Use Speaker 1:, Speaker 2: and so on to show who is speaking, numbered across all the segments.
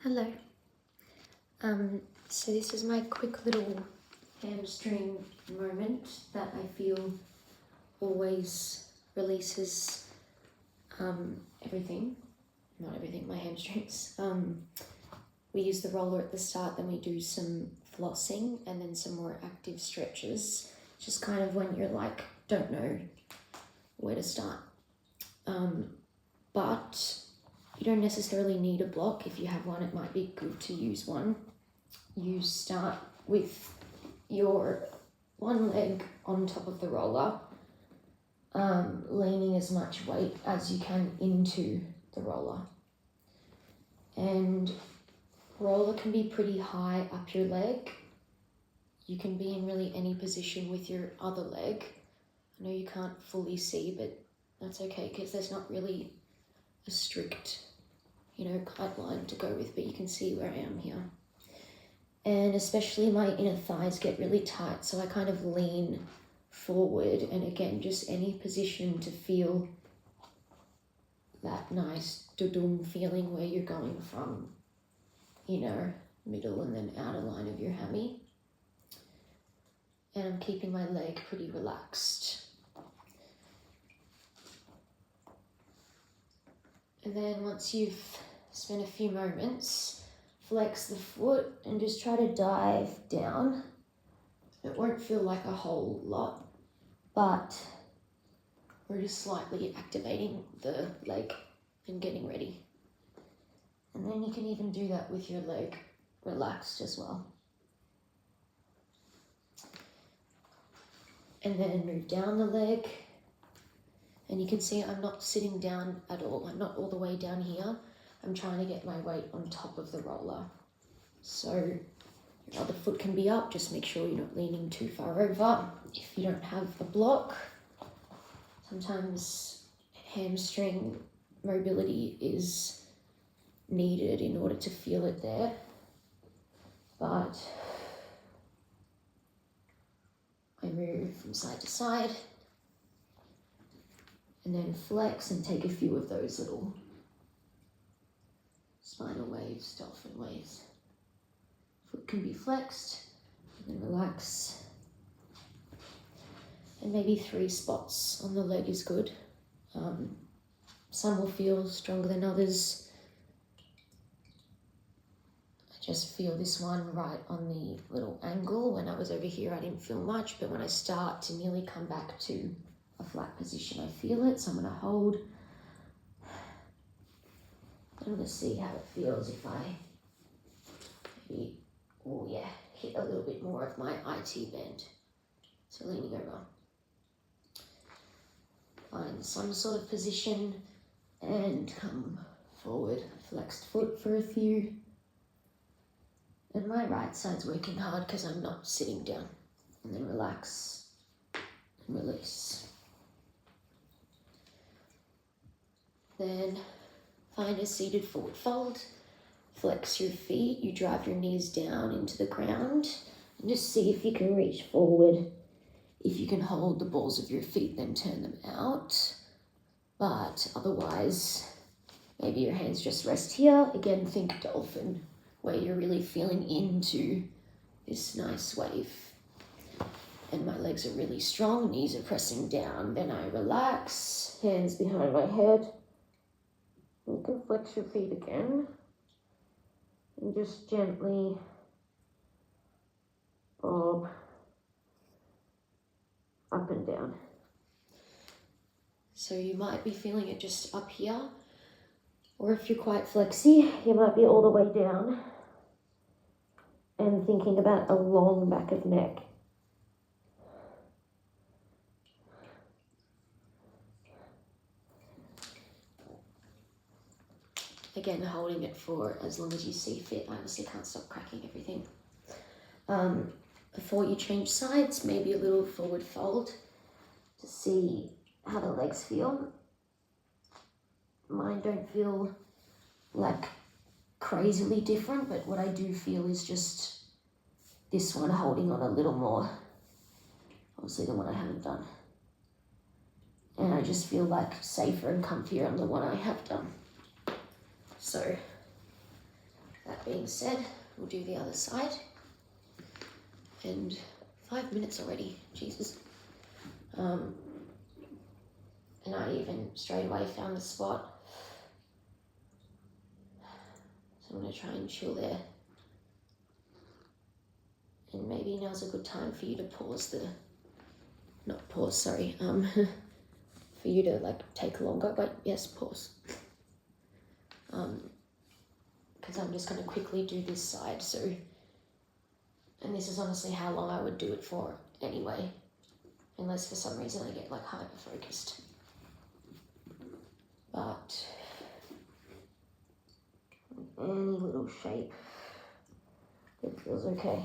Speaker 1: Hello. So this is my quick little hamstring moment that I feel always releases everything. Not everything, my hamstrings. We use the roller at the start, then we do some flossing and then some more active stretches. Just kind of when you're like, don't know where to start. But you don't necessarily need a block. If you have one, it might be good to use one. You start with your one leg on top of the roller, leaning as much weight as you can into the roller. And roller can be pretty high up your leg. You can be in really any position with your other leg. I know you can't fully see, but that's okay because there's not really a strict, guideline to go with, but you can see where I am here. And especially my inner thighs get really tight, so I kind of lean forward, and again, just any position to feel that nice dudum feeling where you're going from inner, middle, and then outer line of your hammy. And I'm keeping my leg pretty relaxed. And then once you've spent a few moments, flex the foot and just try to dive down. It won't feel like a whole lot, but we're just slightly activating the leg and getting ready. And then you can even do that with your leg relaxed as well. And then move down the leg. And you can see I'm not sitting down at all. I'm not all the way down here. I'm trying to get my weight on top of the roller. So your other foot can be up. Just make sure you're not leaning too far over. If you don't have a block, sometimes hamstring mobility is needed in order to feel it there. But I move from side to side. And then flex and take a few of those little spinal waves, dolphin waves. Foot can be flexed, and then relax. And maybe 3 spots on the leg is good. Some will feel stronger than others. I just feel this one right on the little angle. When I was over here, I didn't feel much, but when I start to nearly come back to a flat position, I feel it, so I'm going to hold. I'm going to see how it feels if I maybe, hit a little bit more of my IT bend. So leaning over. Find some sort of position and come forward. Flexed foot for a few. And my right side's working hard because I'm not sitting down. And then relax and release. Then find a seated forward fold, flex your feet, you drive your knees down into the ground, and just see if you can reach forward. If you can hold the balls of your feet, then turn them out. But otherwise, maybe your hands just rest here. Again, think dolphin, where you're really feeling into this nice wave. And my legs are really strong, knees are pressing down. Then I relax, hands behind my head. You can flex your feet again and just gently bob up and down. So you might be feeling it just up here, or if you're quite flexy, you might be all the way down and thinking about a long back of neck. Again, holding it for as long as you see fit. I obviously can't stop cracking everything. Before you change sides, maybe a little forward fold to see how the legs feel. Mine don't feel like crazily different, but what I do feel is just this one holding on a little more. Obviously the one I haven't done. And I just feel like safer and comfier on the one I have done. So That being said, we'll do the other side. And 5 minutes already, Jesus. And I even straight away found the spot. So I'm going to try and chill there. And maybe now's a good time for you to pause for you to like take longer. Wait, yes, pause. Because I'm just going to quickly do this side. So, and this is honestly how long I would do it for anyway, unless for some reason I get like hyper focused. But any little shape, it feels okay.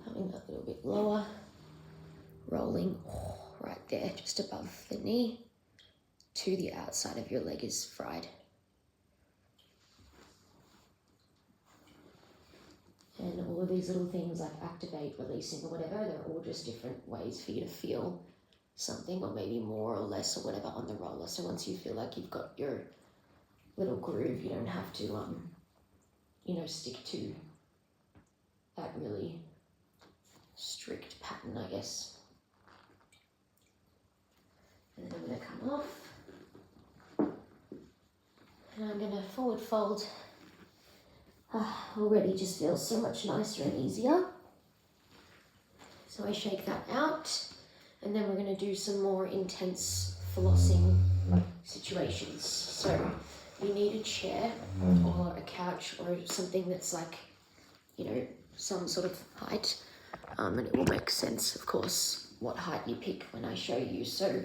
Speaker 1: Coming that little bit lower, rolling right there, just above the knee to the outside of your leg is fried. And all of these little things like activate, releasing or whatever, they're all just different ways for you to feel something, or maybe more or less or whatever on the roller. So once you feel like you've got your little groove, you don't have to, stick to that really strict pattern, I guess. And then I'm going to come off. And I'm going to forward fold. Already just feels so much nicer and easier. So I shake that out. And then we're going to do some more intense flossing situations. So you need a chair or a couch or something that's like, some sort of height. And it will make sense, of course, what height you pick when I show you. So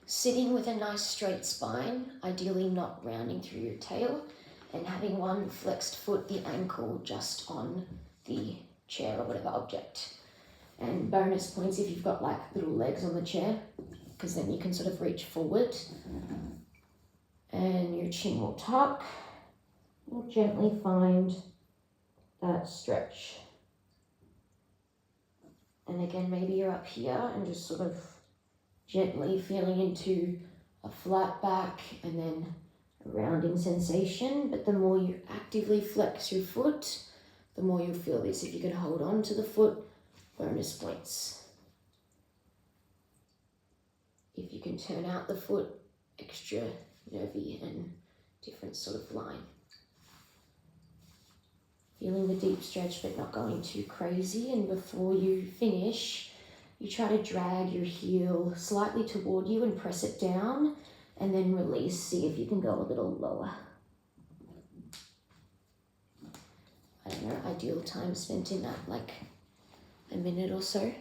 Speaker 1: sitting with a nice straight spine, ideally not rounding through your tail, and having one flexed foot, the ankle, just on the chair or whatever object. And bonus points if you've got like little legs on the chair, because then you can sort of reach forward. And your chin will tuck. You'll gently find that stretch. And again, maybe you're up here and just sort of gently feeling into a flat back and then a rounding sensation. But the more you actively flex your foot, the more you'll feel this. If you can hold on to the foot, bonus points. If you can turn out the foot, extra nervy and different sort of line. Feeling the deep stretch but not going too crazy. And before you finish, you try to drag your heel slightly toward you and press it down, and then release. See if you can go a little lower. I don't know, ideal time spent in that, like a minute or so.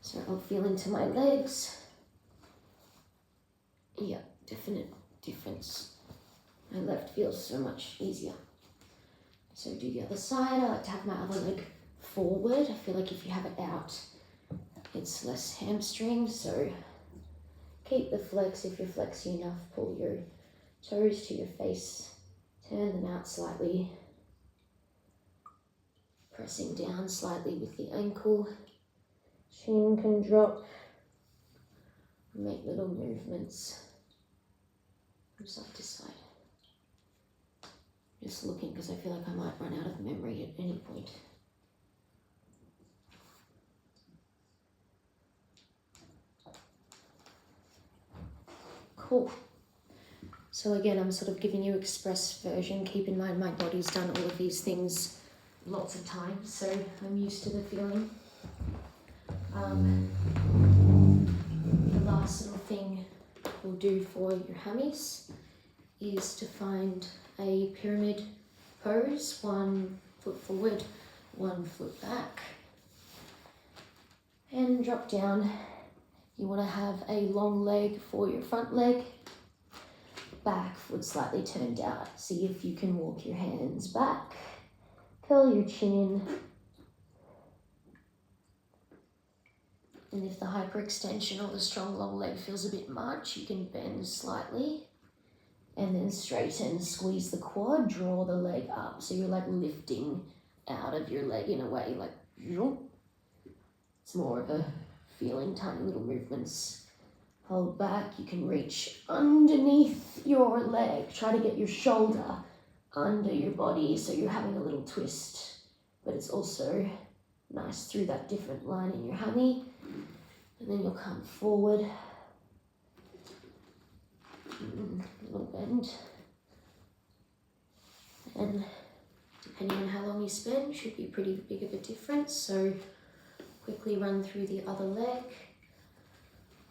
Speaker 1: So I'll feel into my legs. Yeah, definite difference. My left feels so much easier. So do the other side. I like to have my other leg forward. I feel like if you have it out, it's less hamstring. So keep the flex. If you're flexy enough, pull your toes to your face. Turn them out slightly. Pressing down slightly with the ankle. Chin can drop. Make little movements from side to side. Just looking because I feel like I might run out of memory at any point. Cool. So again, I'm sort of giving you express version. Keep in mind my body's done all of these things lots of times, so I'm used to the feeling. The last little thing we'll do for your hammies is to find a pyramid pose, 1 foot forward, 1 foot back, and drop down. You want to have a long leg for your front leg, back foot slightly turned out. See if you can walk your hands back, curl your chin, and if the hyperextension or the strong long leg feels a bit much, you can bend slightly. And then straighten, squeeze the quad, draw the leg up. So you're like lifting out of your leg in a way, like, it's more of a feeling, tiny little movements. Hold back. You can reach underneath your leg. Try to get your shoulder under your body so you're having a little twist, but it's also nice through that different line in your hammy. And then you'll come forward, little bend, and depending on how long you spend, should be pretty big of a difference. So quickly run through the other leg,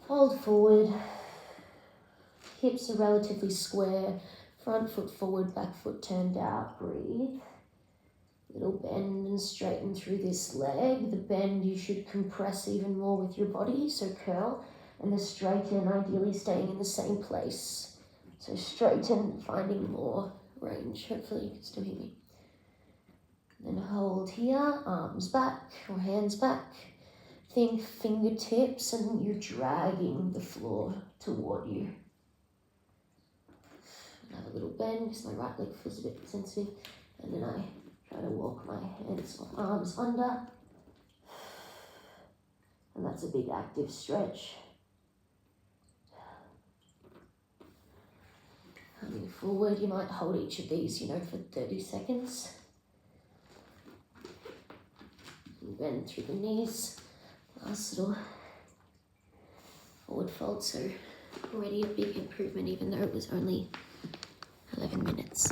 Speaker 1: hold forward, hips are relatively square, front foot forward, back foot turned out, breathe. Little bend and straighten through this leg. The bend you should compress even more with your body, so curl, and the straighten ideally staying in the same place. So straighten, finding more range. Hopefully you can still hear me. Then hold here, arms back or hands back. Think fingertips and you're dragging the floor toward you. Have a little bend because my right leg feels a bit sensitive, and then I try to walk my hands or arms under, and that's a big active stretch. Coming forward, you might hold each of these, for 30 seconds. And bend through the knees. Last little forward fold, so already a big improvement even though it was only 11 minutes.